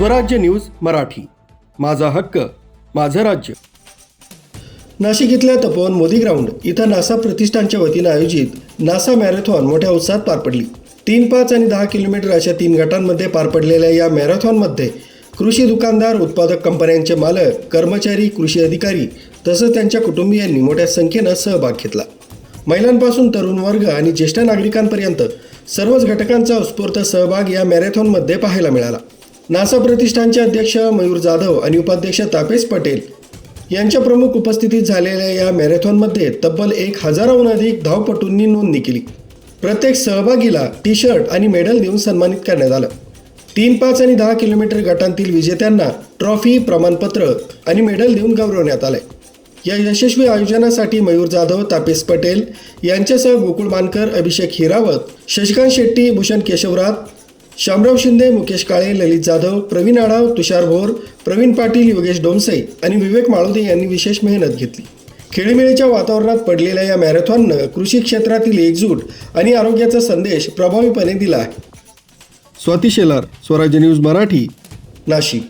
स्वराज्य न्यूज मराठी, माझा हक्क माझं राज्य। नाशिक इथल्या तपोवन मोदी ग्राउंड इथं नासा प्रतिष्ठानच्या वतीनं आयोजित नासा मॅरेथॉन मोठ्या उत्साहात पार पडली। 3, 5 आणि 10 किलोमीटर अशा 3 गटांमध्ये पार पडलेल्या या मॅरेथॉनमध्ये कृषी दुकानदार, उत्पादक कंपन्यांचे मालक, कर्मचारी, कृषी अधिकारी तसंच त्यांच्या कुटुंबियांनी मोठ्या संख्येनं सहभाग घेतला। महिलांपासून तरुण वर्ग आणि ज्येष्ठ नागरिकांपर्यंत सर्वच घटकांचा उत्स्फूर्त सहभाग या मॅरेथॉनमध्ये पाहायला मिळाला। नासा प्रतिष्ठानचे अध्यक्ष मयूर जाधव आणि उपाध्यक्ष तापेश पटेल यांच्या प्रमुख उपस्थितीत झालेल्या या मॅरेथॉनमध्ये तब्बल 1000हून अधिक धावपटूंनी नोंदणी केली। प्रत्येक सहभागीला टी-शर्ट आणि मेडल देऊन सन्मानित करण्यात आलं। 3, 5 आणि 10 किलोमीटर गटांतील विजेत्यांना ट्रॉफी, प्रमाणपत्र आणि मेडल देऊन गौरवण्यात आले। या यशस्वी आयोजनासाठी मयूर जाधव, तापेश पटेल यांच्यासह गोकुळ मानकर, अभिषेक हिरावत, शशिकांत शेट्टी, भूषण केशवरात, शामराव शिंदे, मुकेश काळे, ललित जाधव, प्रवीण आढाव, तुषार भोर, प्रवीण पाटील, योगेश डोमसे आणि विवेक माळोदे यांनी विशेष मेहनत घेतली। खेळीमेळीच्या वातावरणात पडलेल्या या मॅरेथॉननं कृषी क्षेत्रातील एकजूट आणि आरोग्याचा संदेश प्रभावीपणे दिला आहे। स्वाती शेलार, स्वराज्य न्यूज मराठी, नाशिक।